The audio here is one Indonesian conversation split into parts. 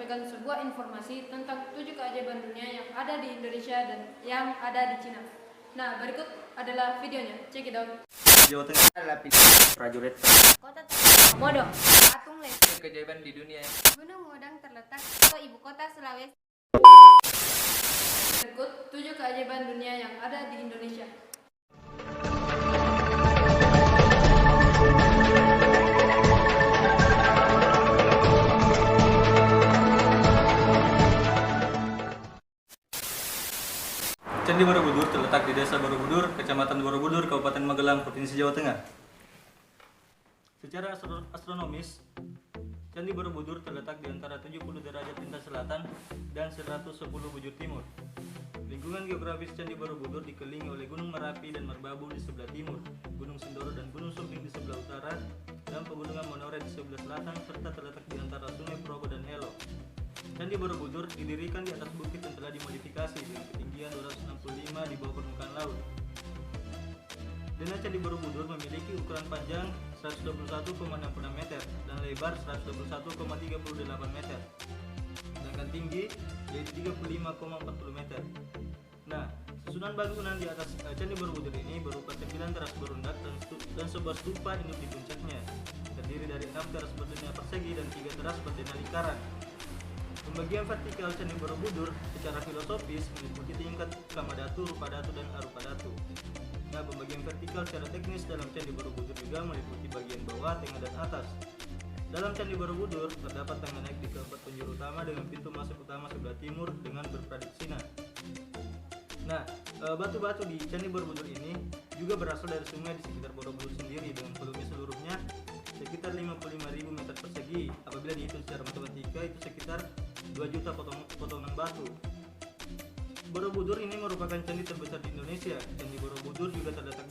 menyampaikan sebuah informasi tentang 7 keajaiban dunia yang ada di Indonesia dan yang ada di Cina. Nah, berikut adalah videonya. Check it out. Jawa Tengah adalah prajurit Kota Komodo, Patung Lesi, keajaiban di dunia. Gunung Ngudang terletak di ibu kota Sulawesi. Berikut 7 keajaiban dunia yang ada di Indonesia. Candi Borobudur terletak di Desa Borobudur, Kecamatan Borobudur, Kabupaten Magelang, Provinsi Jawa Tengah. Secara astronomis, Candi Borobudur terletak di antara 70 derajat lintas selatan dan 110 bujur timur. Lingkungan geografis Candi Borobudur dikelilingi oleh Gunung Merapi dan Merbabu di sebelah timur, Gunung Sindoro dan Gunung Sumbing di sebelah utara, dan Pegunungan Monore di sebelah selatan, serta terletak di antara Sungai Progo dan Elo. Candi Borobudur didirikan di atas bukit yang telah dimodifikasi dengan ketinggian 265 di bawah permukaan laut. Dena Candi Borobudur memiliki ukuran panjang 121,66 meter dan lebar 121,38 meter, sedangkan tinggi yaitu 35,40 meter. Nah, susunan bangunan di atas Candi Borobudur ini berupa 9 teras berundak dan sebuah stupa induk di puncaknya, terdiri dari 6 teras berdena persegi dan 3 teras berdena lingkaran. Pembagian vertikal Candi Borobudur secara filosofis meliputi tingkat Kamadhatu, Rupadhatu, dan Arupadhatu. Nah, pembagian vertikal secara teknis dalam Candi Borobudur juga meliputi bagian bawah, tengah, dan atas. Dalam Candi Borobudur terdapat tangga naik di keempat penjuru utama dengan pintu masuk utama sebelah timur dengan berprediksinya. Nah, batu-batu di Candi Borobudur ini juga berasal dari sungai di sekitar Borobudur sendiri dengan volume seluruhnya sekitar 55.000 meter persegi. Apabila dihitung secara matematika itu sekitar 2 juta potongan batu. Borobudur ini merupakan candi terbesar di Indonesia. Candi Borobudur juga terletak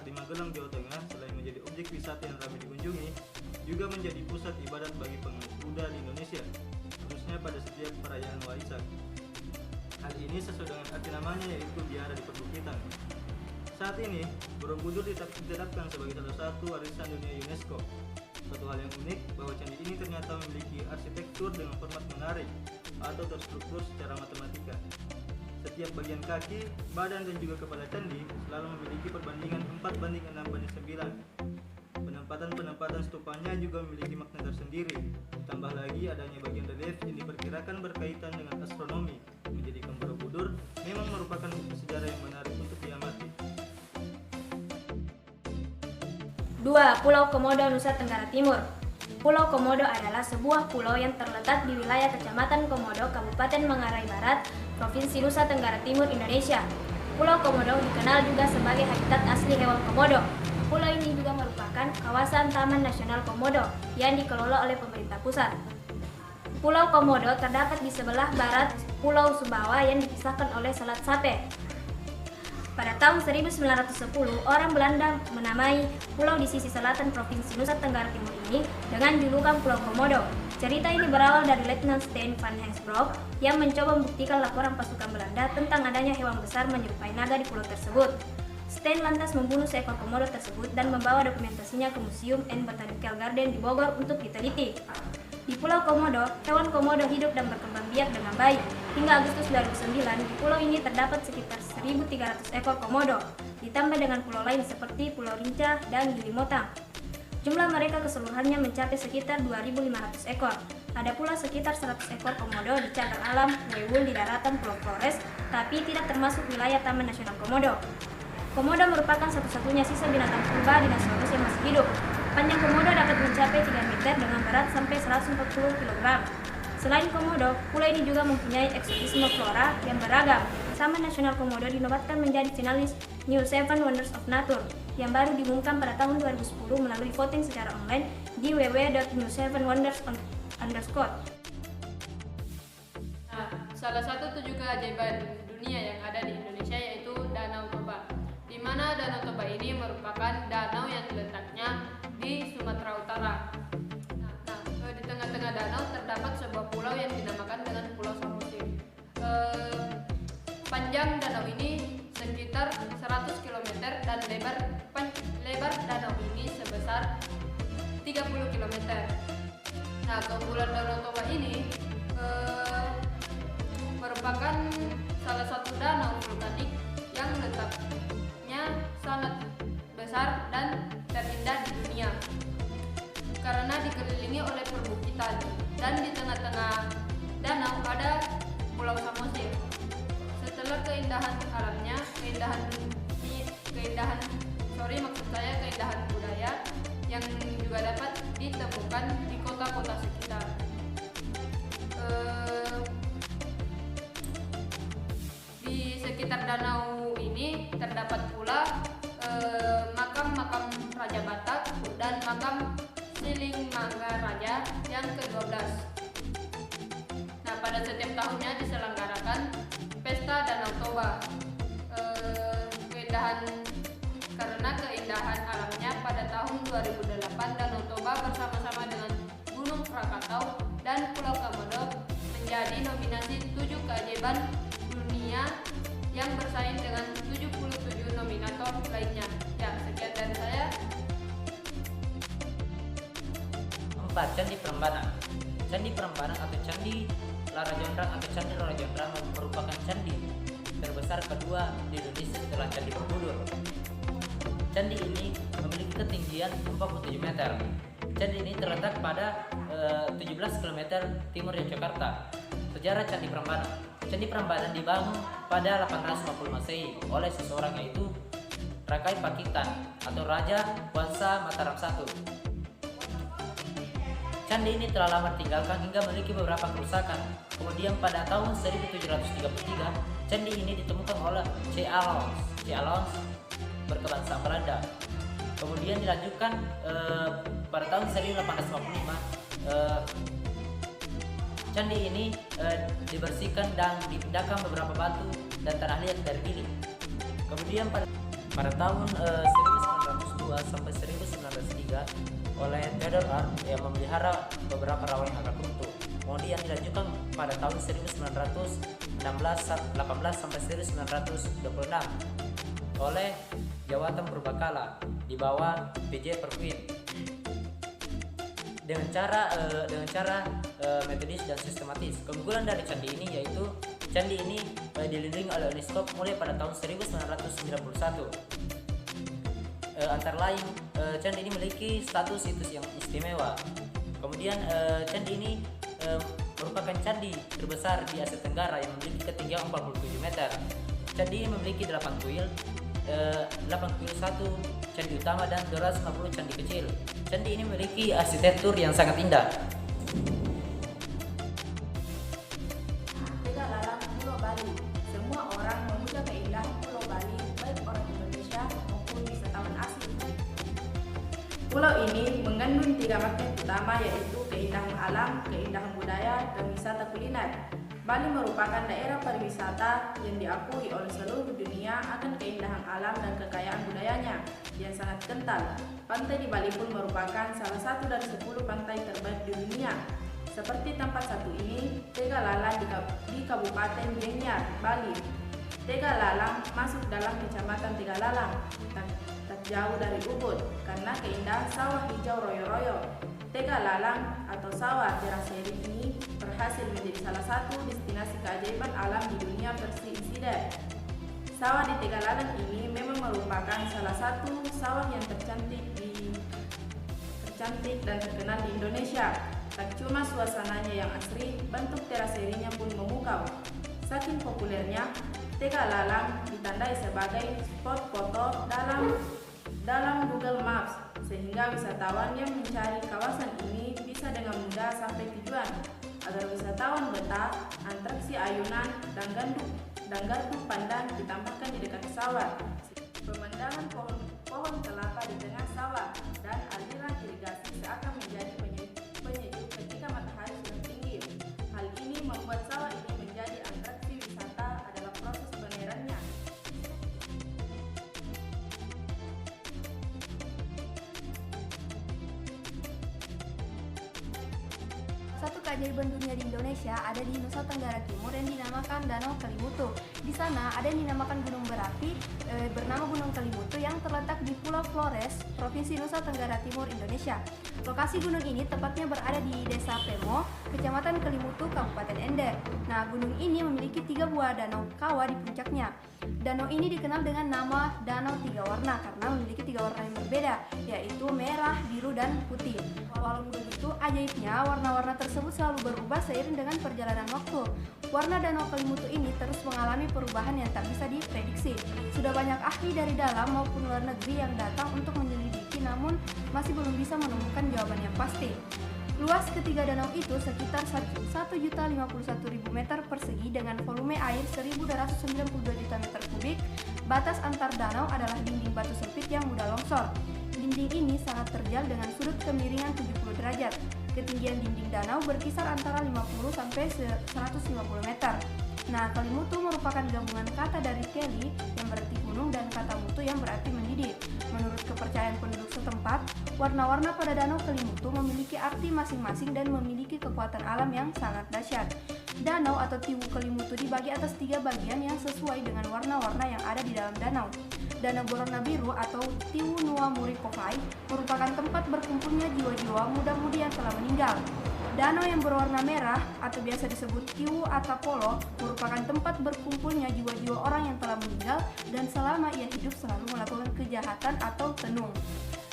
di Magelang, Jawa Tengah. Selain menjadi objek wisata yang ramai dikunjungi, juga menjadi pusat ibadat bagi pengikut Buddha di Indonesia, khususnya pada setiap perayaan Waisak. Hal ini sesuai dengan arti namanya, yaitu biara di perbukitan. Saat ini, Borobudur ditetapkan sebagai salah satu warisan dunia UNESCO. Suatu hal yang unik bahwa candi ini ternyata memiliki arsitektur dengan format menarik atau terstruktur secara matematika. Setiap bagian kaki, badan, dan juga kepala candi selalu memiliki perbandingan 4:6:9. Penempatan stupanya juga memiliki makna tersendiri. Ditambah lagi adanya bagian relief yang diperkirakan berkaitan dengan astronomi, menjadikan Borobudur memang merupakan bukti sejarah yang menarik untuk diamati. 2. Pulau Komodo, Nusa Tenggara Timur. Pulau Komodo adalah sebuah pulau yang terletak di wilayah Kecamatan Komodo, Kabupaten Manggarai Barat, Provinsi Nusa Tenggara Timur, Indonesia. Pulau Komodo dikenal juga sebagai habitat asli hewan komodo. Pulau ini juga merupakan kawasan Taman Nasional Komodo yang dikelola oleh pemerintah pusat. Pulau Komodo terdapat di sebelah barat Pulau Sumbawa yang dipisahkan oleh Selat Sape. Pada tahun 1910, orang Belanda menamai pulau di sisi selatan Provinsi Nusa Tenggara Timur ini dengan julukan Pulau Komodo. Cerita ini berawal dari Letnan Steen van Hensbroek yang mencoba membuktikan laporan pasukan Belanda tentang adanya hewan besar menyerupai naga di pulau tersebut. Steen lantas membunuh seekor komodo tersebut dan membawa dokumentasinya ke Museum and Botanical Garden di Bogor untuk diteliti. Di Pulau Komodo, hewan komodo hidup dan berkembang biak dengan baik. Hingga Agustus 2009, di pulau ini terdapat sekitar 1.300 ekor komodo, ditambah dengan pulau lain seperti Pulau Rinca dan Gili Motang. Jumlah mereka keseluruhannya mencapai sekitar 2.500 ekor. Ada pula sekitar 100 ekor komodo di cagar alam Wewul di daratan Pulau Flores, tapi tidak termasuk wilayah Taman Nasional Komodo. Komodo merupakan satu-satunya sisa binatang purba dinosaurus yang masih hidup. Panjang komodo dapat mencapai 3 meter dengan berat sampai 140 kg. Selain komodo, pulau ini juga mempunyai eksotisme flora yang beragam. Taman Nasional Komodo dinobatkan menjadi finalis New 7 Wonders of Nature yang baru diumumkan pada tahun 2010 melalui voting secara online di www.new7wonders_. Nah, salah satu 7 keajaiban dunia yang ada di Indonesia yaitu Danau Toba, di mana Danau Toba ini merupakan danau yang letaknya di Sumatera Utara. Di tengah-tengah danau terdapat sebuah pulau yang dinamakan dengan Pulau Samosir. Panjang danau ini sekitar 100 km dan lebar danau ini sebesar 30 km. Nah, keunggulan Danau Toba ini merupakan salah satu danau vulkanik yang letaknya sangat besar dan terindah di dunia karena dikelilingi oleh perbukitan dan di tengah-tengah danau ada Pulau Samosir. Setelah keindahan alamnya, keindahan budaya yang juga dapat ditemukan di kota-kota sekitar. Di sekitar danau ini terdapat pula makam-makam Raja Batak dan makam Siling Mangaraja yang ke-12. Nah, pada setiap tahunnya diselenggarakan Pesta Danau Toba. Karena keindahan alamnya, pada tahun 2008 Danau Toba bersama-sama dengan Gunung Krakatau dan Pulau Komodo menjadi nominasi 7 keajaiban dunia yang bersaing dengan 77 nominator lainnya. Ya, sekian dari saya. 4. Candi Prambanan. Candi Prambanan atau Candi Larajondrang atau Candi Larajondrang merupakan candi terbesar kedua di Indonesia setelah Candi Borobudur. Candi ini memiliki ketinggian 47 meter. Candi ini terletak pada 17 km timur Yogyakarta. Sejarah Candi Prambanan. Candi Prambanan dibangun pada 850 Masehi oleh seseorang, yaitu Rakai Pakitan atau Raja Wangsa Mataram I. Candi ini telah lama ditinggalkan hingga memiliki beberapa kerusakan. Kemudian pada tahun 1733, candi ini ditemukan oleh C. Alons berkebangsaan Belanda. Kemudian dilanjutkan pada tahun 1855, candi ini dibersihkan dan dipindahkan beberapa batu dan tanah liat dari Gili. Kemudian pada tahun 1902 sampai 1903 oleh Theodor Arp yang memelihara beberapa rawa yang agak runtuh. Kemudian dilanjutkan pada tahun 1918 sampai 1926 oleh Jawatan Purbakala di bawah PJ Pervin dengan cara metodis dan sistematis. Keunggulan dari candi ini yaitu candi ini dilindungi oleh UNESCO mulai pada tahun 1991. Antara lain, candi ini memiliki status situs yang istimewa. Kemudian candi ini merupakan candi terbesar di Asia Tenggara yang memiliki ketinggian 47 meter. Candi ini memiliki 8 kuil 1 candi utama dan 250 candi kecil. Candi ini memiliki arsitektur yang sangat indah. Tegalalang Pulau Bali. Semua orang memuja keindahan Pulau Bali, baik orang Indonesia maupun wisatawan asing. Pulau ini mengandung 3 magnet utama, yaitu keindahan alam, keindahan budaya, dan wisata kuliner. Bali merupakan daerah pariwisata yang diakui oleh seluruh dunia akan keindahan alam dan kekayaan budayanya yang sangat kental. Pantai di Bali pun merupakan salah satu dari 10 pantai terbaik di dunia. Seperti tempat satu ini, Tegalalang di Kabupaten Gianyar, Bali. Tegalalang masuk dalam Kecamatan Tegalalang, tak jauh dari Ubud, karena keindahan sawah hijau royo-royo. Tegalalang atau sawah teraseri ini berhasil menjadi salah satu destinasi keajaiban alam di dunia versi insiden. Sawah di Tegalalang ini memang merupakan salah satu sawah yang tercantik dan terkenal di Indonesia. Tak cuma suasananya yang asri, bentuk teraserinya pun memukau. Saking populernya, Tegalalang ditandai sebagai spot foto dalam Google Maps, sehingga wisatawan yang mencari kawasan ini bisa dengan mudah sampai tujuan. Agar wisatawan betah, atraksi ayunan dan gardu pandang ditambahkan di dekat sawah. Pemandangan pohon kelapa di tengah sawah dan aliran irigasi seakan menjadi penyejuk ketika matahari sudah tinggi. Hal ini membuat sawah ini menjadi atraksi wisata adalah proses penerannya. Satu keajaiban dunia di Indonesia ada di Nusa Tenggara Timur yang dinamakan Danau Kelimutu. Di sana ada yang dinamakan gunung berapi bernama Gunung Kelimutu yang terletak di Pulau Flores, Provinsi Nusa Tenggara Timur, Indonesia. Lokasi gunung ini tepatnya berada di Desa Pemo, Kecamatan Kelimutu, Kabupaten Ende. Nah, gunung ini memiliki 3 buah danau kawah di puncaknya. Danau ini dikenal dengan nama Danau Tiga Warna karena memiliki 3 warna yang berbeda, yaitu merah, biru, dan putih. Walau begitu, ajaibnya warna-warna tersebut selalu berubah seiring dengan perjalanan waktu. Warna Danau Kelimutu ini terus mengalami perubahan yang tak bisa diprediksi. Sudah banyak ahli dari dalam maupun luar negeri yang datang untuk menyelidiki, namun masih belum bisa menemukan jawaban yang pasti. Luas ketiga danau itu sekitar 1.051.000 meter persegi dengan volume air 1.292 juta meter kubik. Batas antar danau adalah dinding batu sempit yang mudah longsor. Dinding ini sangat terjal dengan sudut kemiringan 70 derajat. Ketinggian dinding danau berkisar antara 50 sampai 150 meter. Nah, Kelimutu merupakan gabungan kata dari keli yang berarti gunung dan kata mutu yang berarti mendidih. Menurut kepercayaan penduduk setempat, warna-warna pada Danau Kelimutu memiliki arti masing-masing dan memiliki kekuatan alam yang sangat dahsyat. Danau atau Tiwu Kelimutu dibagi atas 3 bagian yang sesuai dengan warna-warna yang ada di dalam danau. Danau berwarna biru atau Tiwu Nuwa Muri Kovai merupakan tempat berkumpulnya jiwa-jiwa muda-mudi yang telah meninggal. Danau yang berwarna merah atau biasa disebut Tiwu Atapolo merupakan tempat berkumpulnya jiwa-jiwa orang yang telah meninggal dan selama ia hidup selalu melakukan kejahatan atau tenung.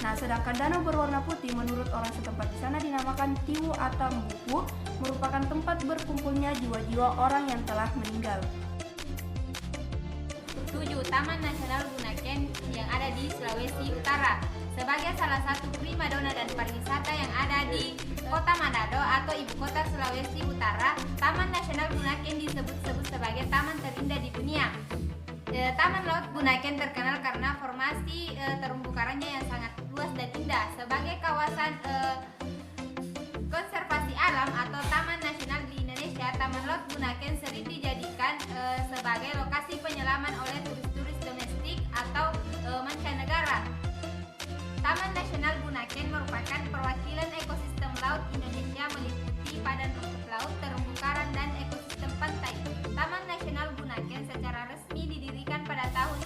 Nah, sedangkan danau berwarna putih menurut orang setempat di sana dinamakan Tiwu Atambuku merupakan tempat berkumpulnya jiwa-jiwa orang yang telah meninggal. 7. Taman Nasional Bunaken yang ada di Sulawesi Utara. Sebagai salah satu primadona dan pariwisata yang ada di Kota Manado atau ibu kota Sulawesi Utara, Taman Nasional Bunaken disebut-sebut sebagai taman terindah di dunia. Taman Laut Bunaken terkenal karena formasi terumbu karangnya yang sangat luas dan indah. Sebagai kawasan konservasi alam atau taman nasional di Indonesia, Taman Laut Bunaken sering dijadikan sebagai lokasi penyelaman oleh turis-turis domestik atau mancanegara. Taman Nasional Bunaken merupakan perwakilan ekosistem laut Indonesia meliputi padan rumput laut, terumbu karang, dan ekosistem pantai. Taman Nasional Bunaken secara resmi didirikan pada tahun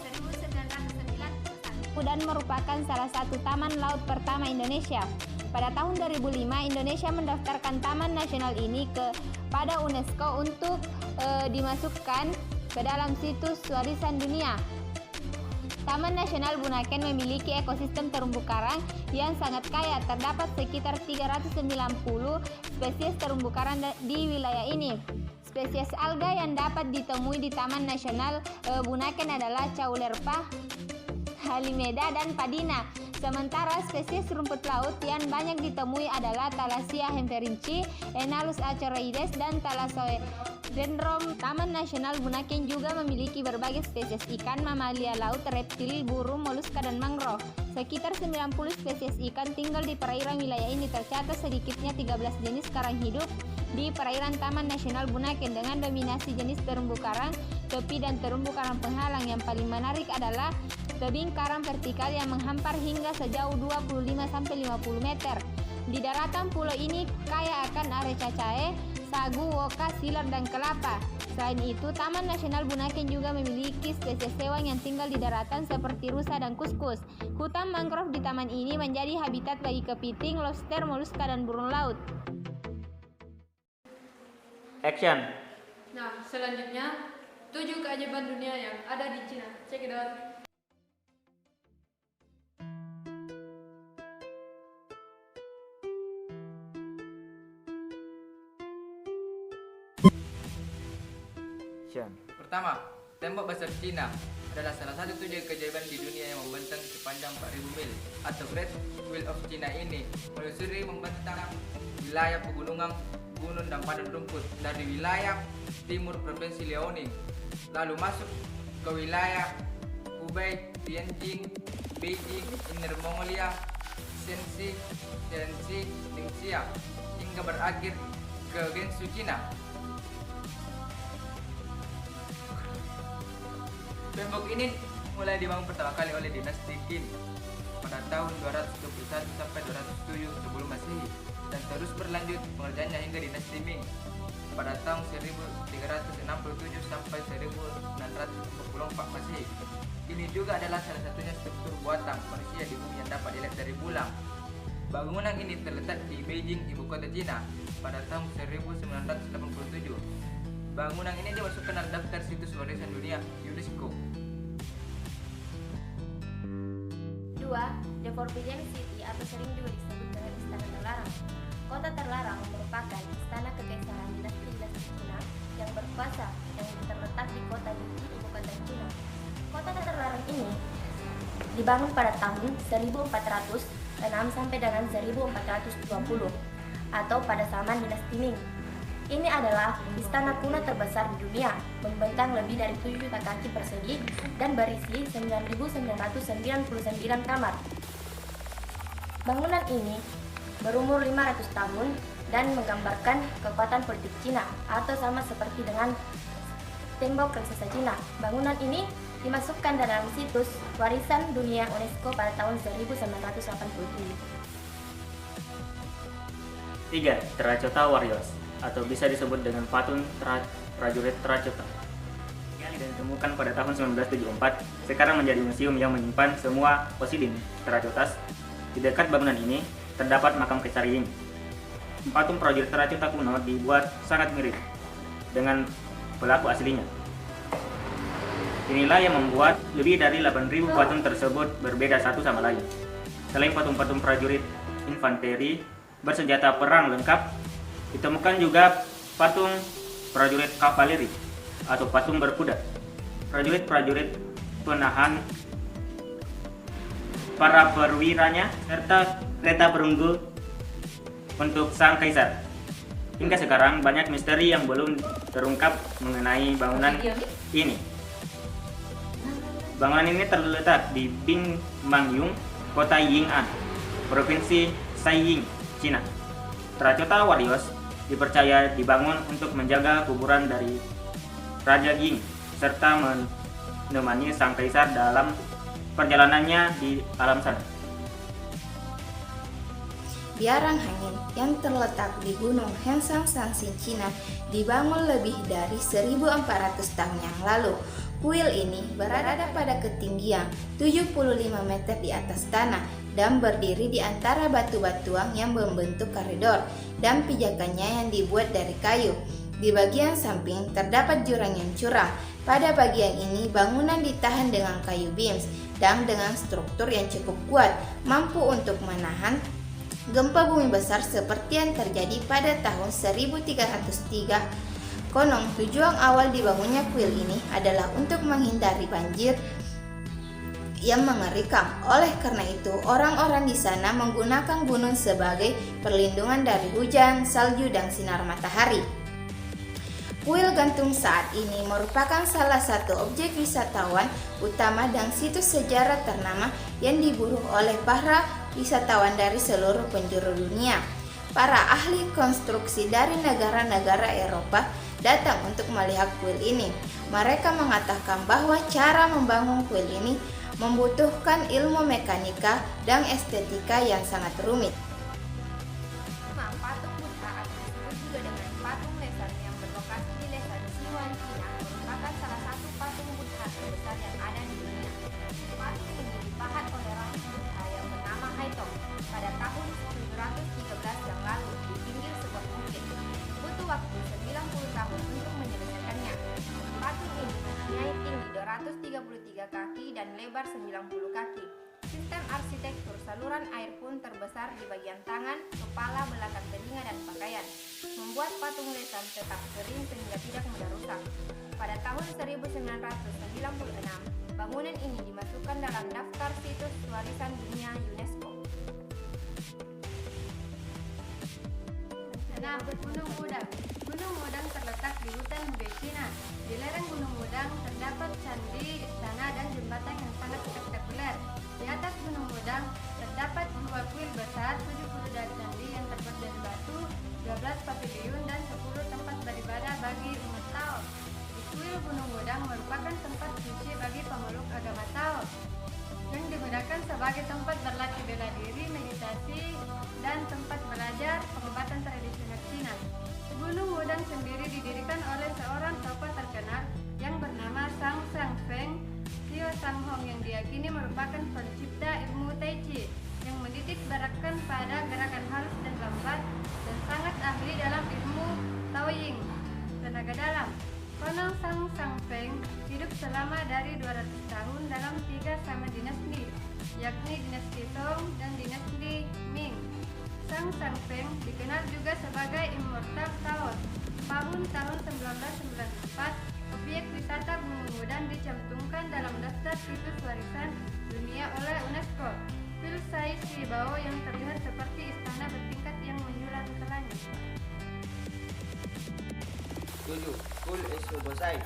1991 dan merupakan salah satu taman laut pertama Indonesia. Pada tahun 2005, Indonesia mendaftarkan Taman Nasional ini pada UNESCO untuk dimasukkan ke dalam situs warisan dunia. Taman Nasional Bunaken memiliki ekosistem terumbu karang yang sangat kaya. Terdapat sekitar 390 spesies terumbu karang di wilayah ini. Spesies alga yang dapat ditemui di Taman Nasional Bunaken adalah Caulerpa, Halimeda, dan Padina. Sementara spesies rumput laut yang banyak ditemui adalah Thalassia hemperinci, Enalus achoroides, dan Thalassoedendron. Taman Nasional Bunaken juga memiliki berbagai spesies ikan, mamalia laut, reptil, burung, moluska, dan mangrove. Sekitar 90 spesies ikan tinggal di perairan wilayah ini. Tercatat sedikitnya 13 jenis karang hidup di perairan Taman Nasional Bunaken dengan dominasi jenis terumbu karang tepi dan terumbu karang penghalang. Yang paling menarik adalah tebing karang vertikal yang menghampar hingga sejauh 25-50 meter. Di daratan pulau ini kaya akan are cacahe, sagu, woka, silar, dan kelapa. Selain itu, Taman Nasional Bunaken juga memiliki spesies hewan yang tinggal di daratan seperti rusa dan kuskus. Hutan mangrove di taman ini menjadi habitat bagi kepiting, lobster, moluska, dan burung laut. Action. Nah, selanjutnya 7 keajaiban dunia yang ada di Cina. Check it out. Pertama, tembok besar Cina adalah salah satu 7 keajaiban di dunia yang membentang sepanjang 4.000 mil atau Great Wall of China ini menyusuri membentang wilayah pegunungan, gunung, dan padang rumput dari wilayah timur Provinsi Liaoning, lalu masuk ke wilayah Hubei, Tianjin, Beijing, Inner Mongolia, Shenxi, Ningxia, hingga berakhir ke Gansu, Cina. Tembok ini mulai dibangun pertama kali oleh dinasti Qin pada tahun 221 sampai 207 sebelum Masehi dan terus berlanjut pengerjaannya hingga dinasti Ming pada tahun 1367 sampai 1644 Masehi. Ini juga adalah salah satunya struktur buatan manusia di bumi yang dapat dilihat dari bulan. Bangunan ini terletak di Beijing, ibu kota Cina, pada tahun 1987. Bangunan ini dimasukkan dalam daftar situs warisan dunia UNESCO. 2. The Forbidden City atau sering juga disebut dengan Istana Terlarang. Kota Terlarang merupakan istana kekaisaran dinasti Cina yang berkuasa yang terletak di kota Beijing, ibu kota Cina. Kota Terlarang ini dibangun pada tahun 1406 sampai dengan 1420 atau pada zaman dinasti Ming. Ini adalah istana kuno terbesar di dunia, membentang lebih dari 7 juta kaki persegi dan berisi 9.999 kamar. Bangunan ini berumur 500 tahun dan menggambarkan kekuatan politik Cina atau sama seperti dengan tembok raksasa Cina. Bangunan ini dimasukkan dalam situs warisan dunia UNESCO pada tahun 1987. 3. Terracota Warriors atau bisa disebut dengan patung prajurit terracota yang ditemukan pada tahun 1974, sekarang menjadi museum yang menyimpan semua fosil terracotas. Di dekat bangunan ini terdapat makam Kaisar Ying. Patung prajurit terracota kuno dibuat sangat mirip dengan pelaku aslinya. Inilah yang membuat lebih dari 8.000 patung tersebut berbeda satu sama lain. Selain patung-patung prajurit infanteri bersenjata perang lengkap, ditemukan juga patung prajurit kavaleri atau patung berkuda, prajurit-prajurit penahan para perwiranya, serta kereta perunggu untuk sang kaisar. Hingga sekarang banyak misteri yang belum terungkap mengenai bangunan ini. Bangunan ini terletak di Bingmangyung, kota Ying'an, provinsi Shaiying, Cina. Terracota Warriors dipercaya dibangun untuk menjaga kuburan dari Raja Ying serta menemani sang kaisar dalam perjalanannya di alam sana. Biarang Hangin yang terletak di Gunung Hengsang Sanxin, Cina, dibangun lebih dari 1400 tahun yang lalu. Kuil ini berada pada ketinggian 75 meter di atas tanah dan berdiri di antara batu-batuan yang membentuk koridor dan pijakannya yang dibuat dari kayu. Di bagian samping terdapat jurang yang curam. Pada bagian ini bangunan ditahan dengan kayu beams dan dengan struktur yang cukup kuat, mampu untuk menahan gempa bumi besar seperti yang terjadi pada tahun 1303. Konon tujuan awal dibangunnya kuil ini adalah untuk menghindari banjir yang mengerikan. Oleh karena itu, orang-orang di sana menggunakan gunung sebagai perlindungan dari hujan, salju, dan sinar matahari. Kuil gantung saat ini merupakan salah satu objek wisatawan utama dan situs sejarah ternama yang diburu oleh para wisatawan dari seluruh penjuru dunia. Para ahli konstruksi dari negara-negara Eropa datang untuk melihat kuil ini. Mereka mengatakan bahwa cara membangun kuil ini membutuhkan ilmu mekanika dan estetika yang sangat rumit. Patung Buddha atau disebut juga dengan patung Lesan yang berlokasi di Lesan, Sichuan, Cina, merupakan salah satu patung Buddha terbesar yang ada di dunia. Patung ini dipahat oleh rahib Buddha yang bernama Haitong pada tahun 713 yang lalu di pinggir sebuah bukit. Butuh waktu 90 tahun untuk menyelesaikannya. Patung ini mempunyai tinggi 233 kaki dan lebar 90 kaki. Sistem arsitektur saluran air pun terbesar di bagian tangan, kepala, belakang telinga, dan pakaian, membuat patung Lesan tetap kering sehingga tidak mudah rusak. Pada tahun 1996, bangunan ini dimasukkan dalam daftar situs warisan dunia UNESCO. Nah, Gunung Wudang. Gunung Wudang terletak di hutan Hubei, Cina. Di lereng Gunung Wudang terdapat candi, istana, dan jembatan yang sangat spektakuler. Di atas Gunung Wudang terdapat 2 kuil besar, 70 dari candi yang terbuat dari batu, 12 paviliun, dan 10 tempat beribadah bagi umat Tao. Di kuil Gunung Wudang merupakan tempat suci bagi pemeluk agama Tao yang digunakan sebagai tempat berlatih pada gerakan halus dan lambat dan sangat ahli dalam ilmu Taoying, tenaga dalam. Konon Sang Feng hidup selama dari 200 tahun dalam 3 sama dinasti, yakni dinasti Song dan dinasti Ming. Sang Feng dikenal juga sebagai Immortal Tower. Tahun 1994, objek wisata Bumi Mudan dicantumkan dalam daftar situs warisan dunia oleh UNESCO. Pilsai Shibao yang terlihat seperti istana bertingkat yang menjulang ke langit. 7. Pool Esubosai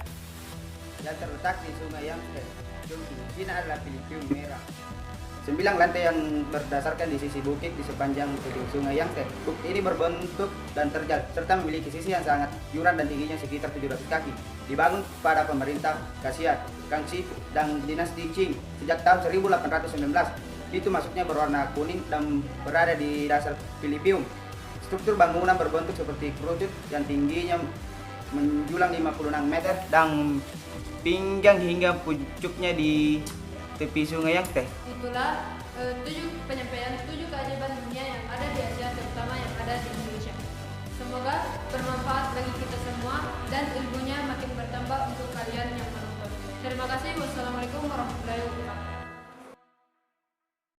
yang terletak di Sungai Yangtze, China adalah Pilipium merah. 9 lantai yang berdasarkan di sisi bukit di sepanjang ujung Sungai Yangtze. Bukit ini berbentuk dan terjal serta memiliki sisi yang sangat curam dan tingginya sekitar 700 kaki. Dibangun pada pemerintah Kasiat, Kangxi dan dinasti Qing sejak tahun 1819. Itu masuknya berwarna kuning dan berada di dasar Pilipium. Struktur bangunan berbentuk seperti kerucut yang tingginya menjulang 56 meter dan pinggang hingga pucuknya di tepi Sungai Yangtze. Itulah 7 keajaiban dunia yang ada di Asia, terutama yang ada di Indonesia. Semoga bermanfaat bagi kita semua dan ilmunya makin bertambah untuk kalian yang menonton. Terima kasih. Wassalamualaikum warahmatullahi wabarakatuh.